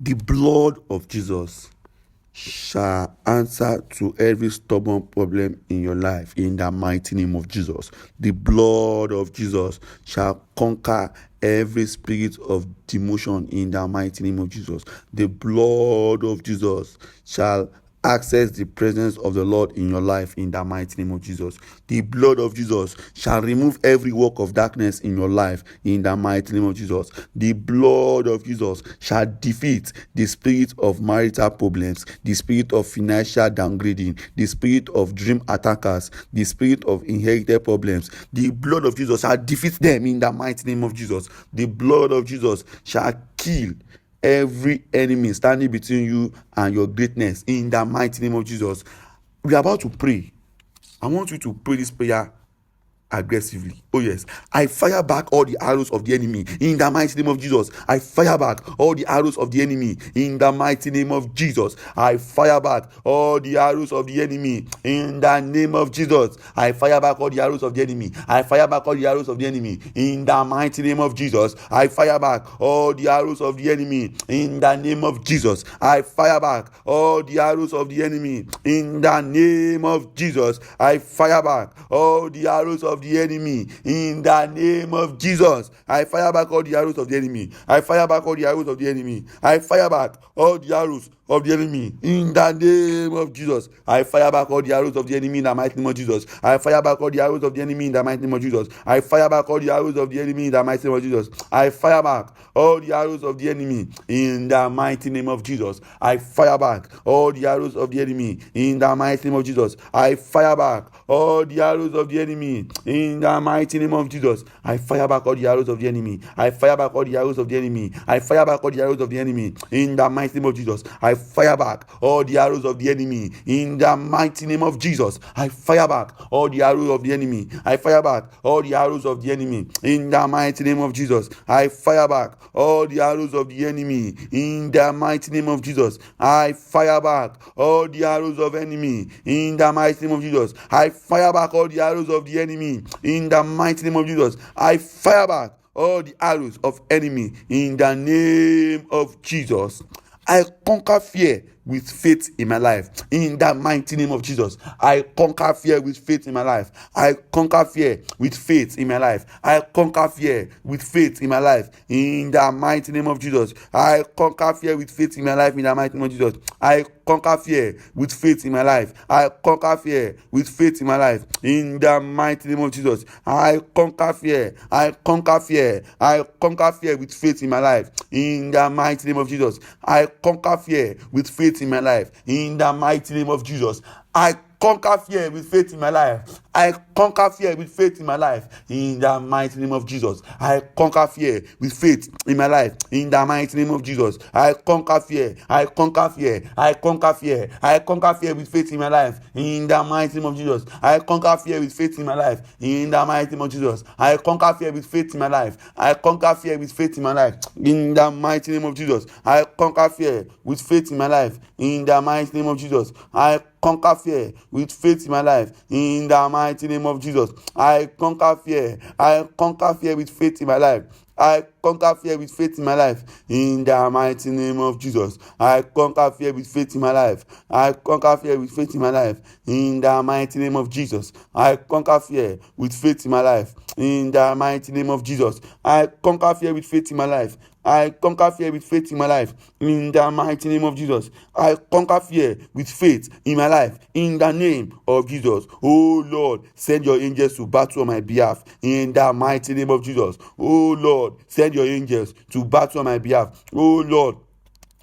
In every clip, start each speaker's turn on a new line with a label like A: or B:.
A: The blood of Jesus shall answer to every stubborn problem in your life in the mighty name of Jesus. The blood of Jesus shall conquer every spirit of demotion in the mighty name of Jesus. The blood of Jesus shall access the presence of the Lord in your life in the mighty name of Jesus. The blood of Jesus shall remove every work of darkness in your life in the mighty name of Jesus. The blood of Jesus shall defeat the spirit of marital problems, the spirit of financial downgrading, the spirit of dream attackers, the spirit of inherited problems. The blood of Jesus shall defeat them in the mighty name of Jesus. The blood of Jesus shall kill every enemy standing between you and your greatness in the mighty name of Jesus. We are about to pray. I want you to pray this prayer aggressively. Oh yes, I fire back all the arrows of the enemy in the mighty name of Jesus. I fire back all the arrows of the enemy in the mighty name of Jesus. I fire back all the arrows of the enemy in the name of Jesus. I fire back all the arrows of the enemy. I fire back all the arrows of the enemy in the mighty name of Jesus. I fire back all the arrows of the enemy in the name of Jesus. I fire back all the arrows of the enemy in the name of Jesus. I fire back all the arrows of the enemy in the name of Jesus. I fire back all the arrows of the enemy. I fire back all the arrows of the enemy. I fire back all the arrows of the enemy in the name of Jesus. I fire back all the arrows of the enemy in the mighty name of Jesus. I fire back all the arrows of the enemy in the mighty name of Jesus. I fire back all the arrows of the enemy in the mighty name of Jesus. I fire back all the arrows of the enemy in the mighty name of Jesus. I fire back all the arrows of the enemy in the mighty name of Jesus. I fire back all the arrows of the enemy in the mighty name of Jesus. I fire back all the arrows of the enemy. I fire back all the arrows of the enemy. I fire back all the arrows of the enemy in the mighty name of Jesus. I fire back all the arrows of the enemy in the mighty name of Jesus. I fire back all the arrows of the enemy. I fire back all the arrows of the enemy in the mighty name of Jesus. I fire back all the arrows of the enemy in the mighty name of Jesus. I fire back all the arrows of enemy in the mighty name of Jesus. I fire back all the arrows of the enemy in the mighty name of Jesus. I fire back all the arrows of enemy in the name of Jesus. I conquer fear with faith in my life in the mighty name of Jesus. I conquer fear with faith in my life. I conquer fear with faith in my life. I conquer fear with faith in my life in the mighty name of Jesus. I conquer fear with faith in my life in the mighty name of Jesus. I conquer fear with faith in my life. I conquer fear with faith in my life in the mighty name of Jesus. I conquer fear. I conquer fear. I conquer fear with faith in my life in the mighty name of Jesus. I conquer fear with faith in my life in the mighty name of Jesus. I conquer fear with faith in my life. I conquer fear with faith in my life in the mighty name of Jesus. I conquer fear with faith in my life in the mighty name of Jesus. I conquer fear. I conquer fear. I conquer fear. I conquer fear with faith in my life in the mighty name of Jesus. I conquer fear with faith in my life in the mighty name of Jesus. I conquer fear with faith in my life. I conquer fear with faith in my life in the mighty name of Jesus. I conquer fear with faith in my life in the mighty name of Jesus. I conquer fear with faith in my life in the mighty name of Jesus. I conquer fear. I conquer fear with faith in my life. I conquer fear with faith in my life in the mighty name of Jesus. I conquer fear with faith in my life. I conquer fear with faith in my life in the mighty name of Jesus. I conquer fear with faith in my life in the mighty name of Jesus. I conquer fear with faith in my life. I conquer fear with faith in my life in the mighty name of Jesus. I conquer fear with faith in my life in the name of Jesus. Oh Lord, send your angels to battle on my behalf in the mighty name of Jesus. Oh Lord, send your angels to battle on my behalf. Oh Lord,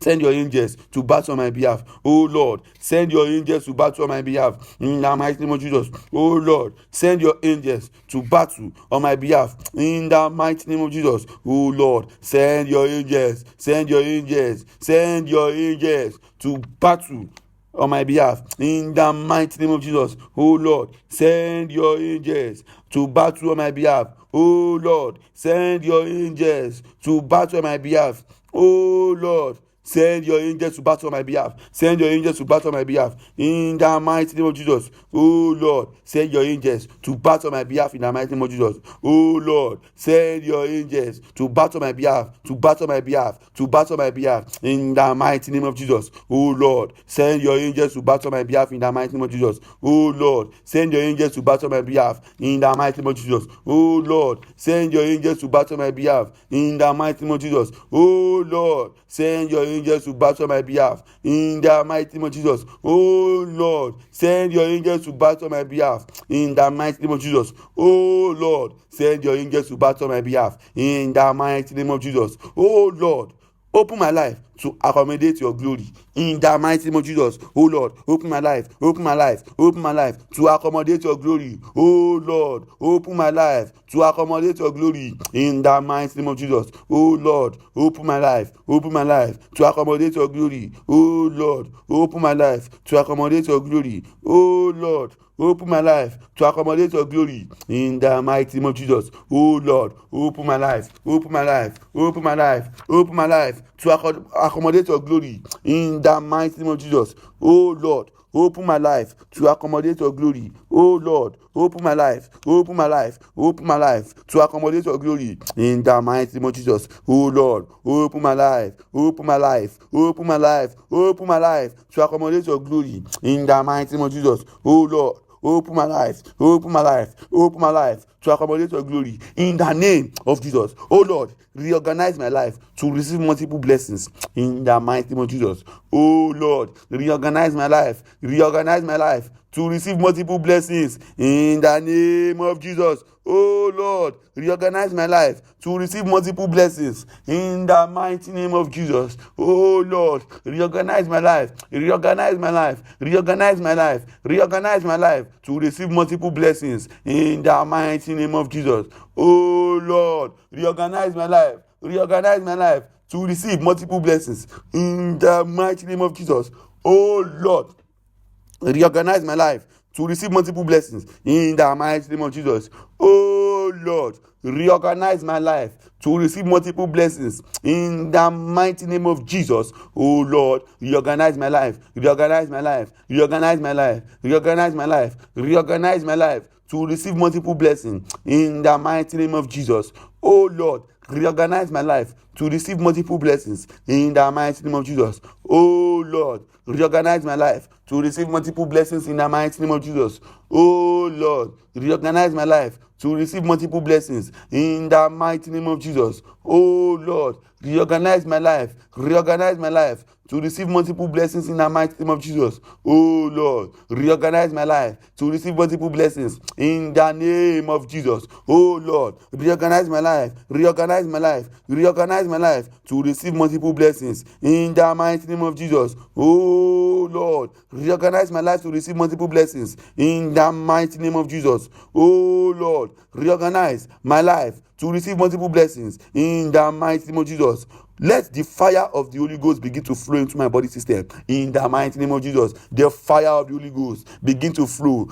A: send your angels to battle on my behalf. Oh Lord, send your angels to battle on my behalf in the mighty name of Jesus. Oh Lord, send your angels to battle on my behalf in the mighty name of Jesus. Oh Lord, send your angels, send your angels, send your angels to battle on my behalf in the mighty name of Jesus. Oh Lord, send your angels to battle on my behalf. Oh Lord, send your angels to battle on my behalf. Oh Lord, send your angels to battle on my behalf. Send your angels to battle on my behalf. In the mighty name of Jesus. Oh Lord, send your angels to battle on my behalf in the mighty name of Jesus. Oh Lord, send your angels to battle on my behalf, to battle on my behalf, to battle on my behalf in the mighty name of Jesus. Oh Lord, send your angels to battle on my behalf in the mighty name of Jesus. Oh Lord, send your angels to battle on my behalf in the mighty name of Jesus. Oh Lord, send your angels to battle on my behalf in the mighty name of Jesus. Oh Lord, send your angels to battle on my behalf in the mighty name of Jesus. Oh Lord, send your angels to battle on my behalf in the mighty name of Jesus. Oh Lord, send your angels to battle on my behalf in the mighty name of Jesus. Oh Lord, open my life to accommodate your glory in the mighty name of Jesus. Oh Lord, open my life, open my life, open my life to accommodate your glory. Oh Lord, open my life to accommodate your glory in the mighty name of Jesus. Oh Lord, open my life to accommodate your glory. Oh Lord, open my life to accommodate your glory. Oh Lord, open my life to accommodate your glory in the mighty name of Jesus. Oh Lord, open my life, open my life, open my life, open my life to accommodate your glory in the mighty name of Jesus. Oh Lord, open my life to accommodate your glory. Oh Lord, open my life, open my life, open my life to accommodate your glory in the mighty name of Jesus. Oh Lord, open my life, open my life, open my life, open my life to accommodate your glory in the mighty name of Jesus. Oh Lord, open my life, open my life, open my life to accommodate your glory in the name of Jesus. Oh Lord, reorganize my life to receive multiple blessings in the mighty name of Jesus. Oh Lord, reorganize my life to receive multiple blessings in the name of Jesus. Oh Lord, reorganize my life to receive multiple blessings in the mighty name of Jesus. Oh Lord, reorganize my life, reorganize my life, reorganize my life, reorganize my life to receive multiple blessings in the mighty name of Jesus. Oh Lord, reorganize my life, reorganize my life to receive multiple blessings in the mighty name of Jesus. Oh Lord, reorganize my life to receive multiple blessings in the mighty name of Jesus. Oh Lord, reorganize my life to receive multiple blessings in the mighty name of Jesus. Oh Lord, reorganize my life, reorganize my life, reorganize my life, reorganize my life, reorganize my life to receive multiple blessings in the mighty name of Jesus. Oh Lord, reorganize my life to receive multiple blessings in the mighty name of Jesus. Oh Lord, reorganize my life to receive multiple blessings in the mighty name of Jesus. Oh Lord, reorganize my life to receive multiple blessings in the mighty name of Jesus. Oh Lord, reorganize my life to receive multiple blessings in the mighty name of Jesus. Oh Lord, reorganize my life to receive multiple blessings in the name of Jesus. Oh Lord, reorganize my life to receive multiple blessings in the mighty name of Jesus. Oh Lord, reorganize my life to receive multiple blessings in the mighty name of Jesus. Oh Lord, reorganize my life to receive multiple blessings in the mighty name of Jesus. Let the fire of the Holy Ghost begin to flow into my body system in the mighty name of Jesus. The fire of the Holy Ghost begin to flow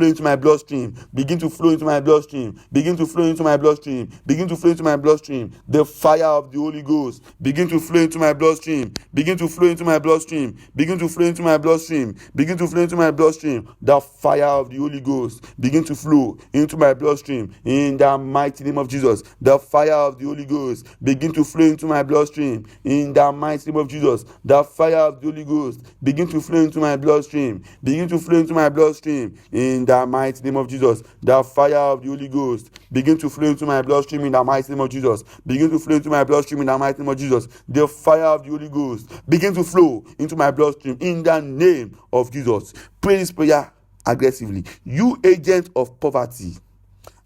A: into my bloodstream, begin to flow into my bloodstream, begin to flow into my bloodstream, begin to flow into my bloodstream. The fire of the Holy Ghost begin to flow into my bloodstream, begin to flow into my bloodstream, begin to flow into my bloodstream, begin to flow into my bloodstream. The fire of the Holy Ghost begin to flow into my bloodstream in the mighty name of Jesus. The fire of the Holy Ghost begin to flow into my bloodstream in the mighty name of Jesus. The fire of the Holy Ghost begin to flow into my bloodstream, begin to flow into my bloodstream in the mighty name of Jesus. The fire of the Holy Ghost begin to flow into my bloodstream in the mighty name of Jesus. Begin to flow into my bloodstream in the mighty name of Jesus. The fire of the Holy Ghost begin to flow into my bloodstream in the name of Jesus. Pray this prayer aggressively. You agent of poverty,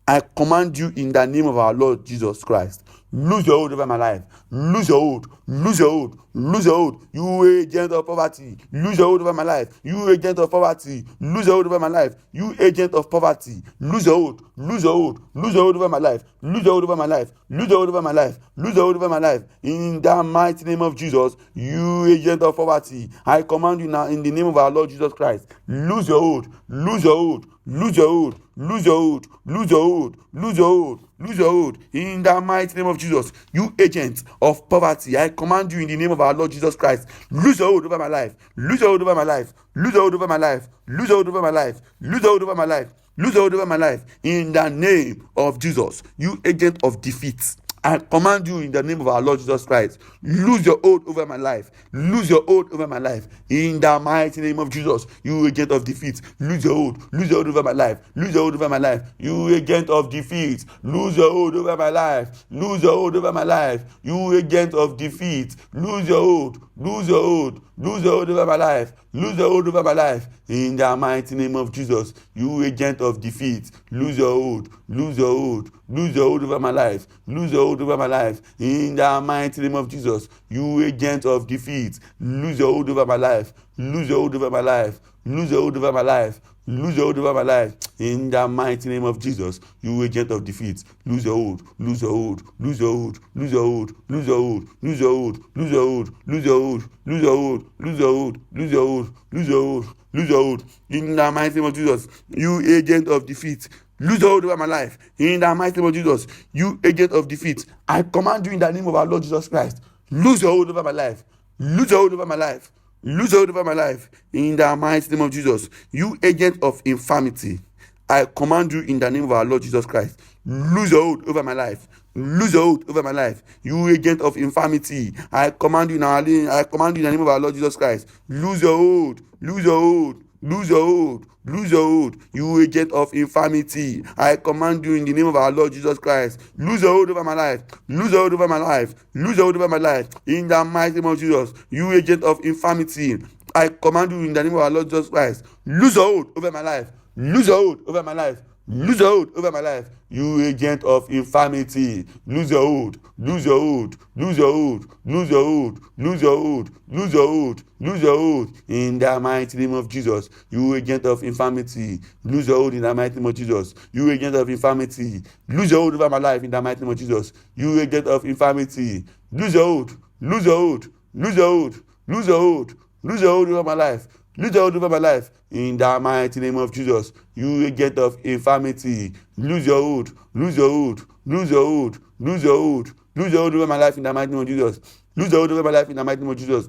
A: I command you in the name of our Lord Jesus Christ. Lose your hold over my life. Lose your hold. Lose your hold. Lose your hold. You agent of poverty. Lose your hold over my life. You agent of poverty. Lose your hold over my life. You agent of poverty. Lose your hold. Lose your hold. Lose your hold over my life. Lose your hold over my life. Lose your hold over my life. Lose your hold over my life. In the mighty name of Jesus, you agent of poverty, I command you now in the name of our Lord Jesus Christ. Lose your hold. Lose your hold. lose your hold, lose your hold, lose your hold, lose your hold, lose your hold. In the mighty name of Jesus, you agent of poverty, I command you in the name of our Lord Jesus Christ, lose your hold over my life, lose your hold over my life, lose your hold over my life, lose your hold over my life, lose your hold over my life, lose your hold over my life. In the name of Jesus, you agent of defeat, I command you in the name of our Lord Jesus Christ, lose your hold over my life, lose your hold over my life. In the mighty name of Jesus, you agent of defeat, lose your hold over my life, lose your hold over my life. You agent of defeat, lose your hold over my life, lose your hold over my life. You agent of defeat, lose your hold, lose your hold, lose your hold over my life, lose your hold over my life. In the mighty name of Jesus, you agent of defeat, lose your hold, lose your hold, lose your hold over my life, lose your hold over my life. In the mighty name of Jesus, you agent of defeat, lose your hold over my life, lose your hold over my life, lose your hold over my life, lose your hold over my life. In the mighty name of Jesus, you agent of defeat, lose your hold, lose your hold, lose your hold, lose your hold, lose your hold, lose your hold, lose your hold, lose your hold, lose your hold, lose your hold, lose your hold, lose your hold, lose your hold. In the mighty name of Jesus, you agent of defeat, lose your hold over my life. In the mighty name of Jesus, you agent of defeat, I command you in the name of our Lord Jesus Christ, lose your hold over my life, lose your hold over my life, lose your hold over my life. In the mighty name of Jesus, you agent of infirmity, I command you in the name of our Lord Jesus Christ, lose your hold over my life, lose your hold over my life. You agent of infirmity, I command you in the name of our Lord Jesus Christ, lose your hold, lose your hold, lose your hold, lose your hold. You agent of infirmity, I command you in the name of our Lord Jesus Christ, lose your hold over my life, lose your hold over my life, lose your hold over my life. In the mighty name of Jesus, you agent of infirmity, I command you in the name of our Lord Jesus Christ, lose your hold over my life, lose your hold over my life, lose your hold over my life. You agent of infirmity, lose your hold, lose your hold, lose your hold, lose your hold, lose your hold, lose your hold, lose your hold. In the mighty name of Jesus, you agent of infirmity, lose your hold in the mighty name of Jesus. You agent of infirmity, lose your hold over my life in the mighty name of Jesus. You agent of infirmity, lose your hold, lose your hold, lose your hold, lose your hold, lose your hold over my life, lose your hold over my life. In the mighty name of Jesus, you agent of infirmity, lose your hold, lose your hold, lose your hold, lose your hold, lose your hold over my life in the mighty name of Jesus. Lose your hold over my life in the mighty name of Jesus.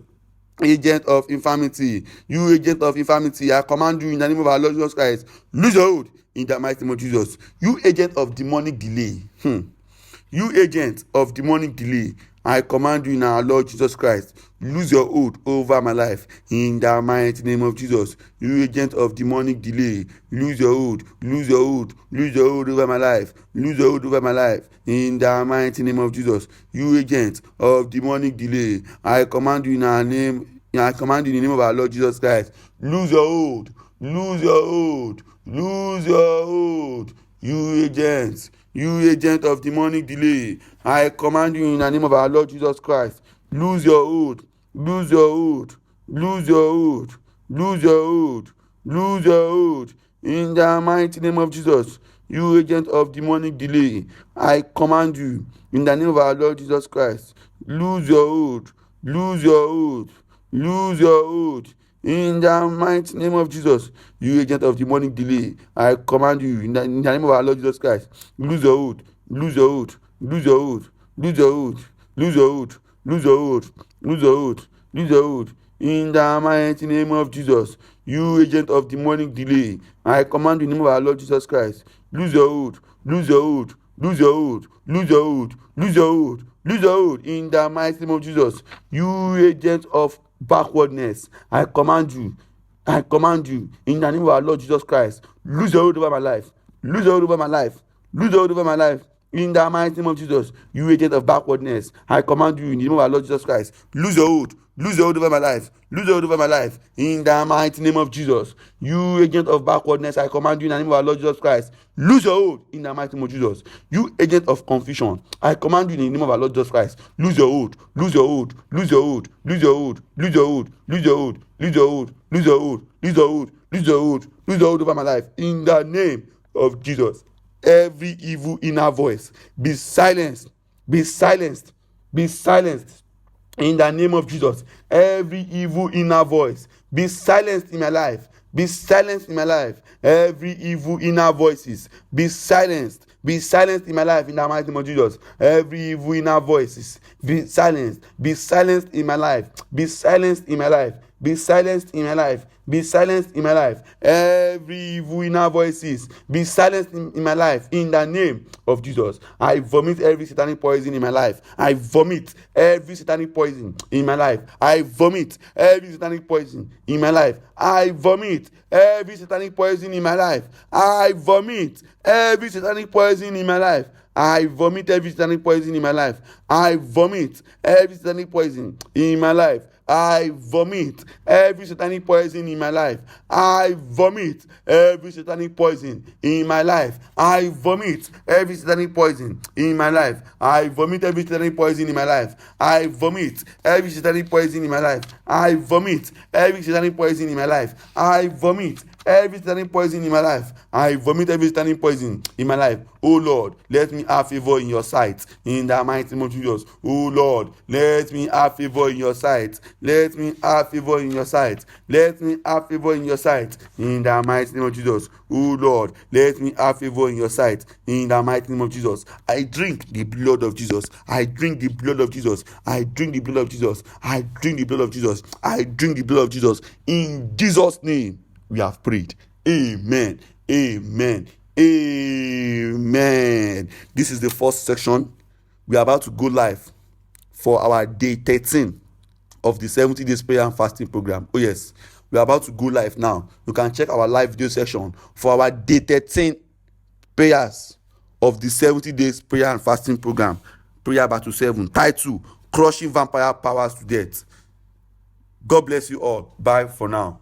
A: Agent of infirmity, you agent of infirmity, I command you in the name of our Lord Jesus Christ, lose your hold in the mighty name of Jesus. You agent of demonic delay, you agent of demonic delay, I command you in our Lord Jesus Christ, lose your hold over my life in the mighty name of Jesus. You agent of demonic delay, lose your hold, lose your hold, lose your hold over my life, lose your hold over my life in the mighty name of Jesus. You agent of demonic delay, I command you in our name, I command you in the name of our Lord Jesus Christ, lose your hold, lose your hold, lose your hold. You agent of demonic delay, I command you in the name of our Lord Jesus Christ, lose your hold, lose your hold, lose your hold, lose your hold, lose your hold. In the mighty name of Jesus, you agent of demonic delay, I command you in the name of our Lord Jesus Christ, lose your hold, lose your hold, lose your hold. In the mighty name of Jesus, you agent of demonic delay, I command you in the name of our Lord Jesus Christ, lose your hold, lose your hold, lose your hold, lose your hold, lose your hold, lose your hold, lose your hold, lose your hold. In the mighty name of Jesus, you agent of demonic delay, I command you in the name of our Lord Jesus Christ, lose your hold, lose your hold, lose your hold, lose your hold, lose your hold, lose your hold. In the mighty name of Jesus, you agent of backwardness, I command you in the name of our Lord Jesus Christ, lose your hold over my life, lose your hold over my life, lose your hold over my life. In the mighty name of Jesus, you agent of backwardness, I command you in the name of our Lord Jesus Christ, lose your hold, lose your hold over my life, lose your hold over my life. In the mighty name of Jesus, you agent of backwardness, I command you in the name of our Lord Jesus Christ, lose your hold in the mighty name of Jesus. You agent of confusion, I command you in the name of our Lord Jesus Christ, lose your hold, lose your hold, lose your hold, lose your hold, lose your hold, lose your hold, lose your hold, lose your hold, lose your hold, lose your hold, lose your hold over my life. In the name of Jesus, every evil inner voice be silenced, be silenced, be silenced. In the name of Jesus, every evil inner voice be silenced in my life, be silenced in my life. Every evil inner voices, be silenced. Be silenced in my life in the mighty name of Jesus. Every evil inner voices, be silenced. Be silenced in my life. Be silenced in my life. Be silenced in my life. Be silenced in my life. Every evil inner voices, be silenced in my life in the name of Jesus. I vomit every satanic poison in my life. I vomit every satanic poison in my life. I vomit every satanic poison in my life. I vomit every satanic poison in my life. I vomit every satanic poison in my life. I vomit every satanic poison in my life. I vomit every satanic poison in my life. I vomit every satanic poison in my life. I vomit every satanic poison in my life. I vomit every satanic poison in my life. I vomit every satanic poison in my life. I vomit every satanic poison in my life. I vomit every satanic poison in my life. I vomit every satanic poison in my life. I vomit every satanic poison in my life. Oh Lord, let me have favor in your sight in the mighty name of Jesus. Oh Lord, let me have favor in your sight. Let me have favor in your sight. Let me have favor in your sight in the mighty name of Jesus. Oh Lord, let me have favor in your sight in the mighty name of Jesus. I drink the blood of Jesus. I drink the blood of Jesus. I drink the blood of Jesus. I drink the blood of Jesus. I drink the blood of Jesus. In Jesus' name we have prayed. Amen. Amen. Amen. This is the first section. We are about to go live for our day 13 of the 70 days prayer and fasting program. Oh yes, we are about to go live now. You can check our live video section for our day 13 prayers of the 70 days prayer and fasting program. Prayer battle 7, title: Crushing Vampire Powers to Death. God bless you all. Bye for now.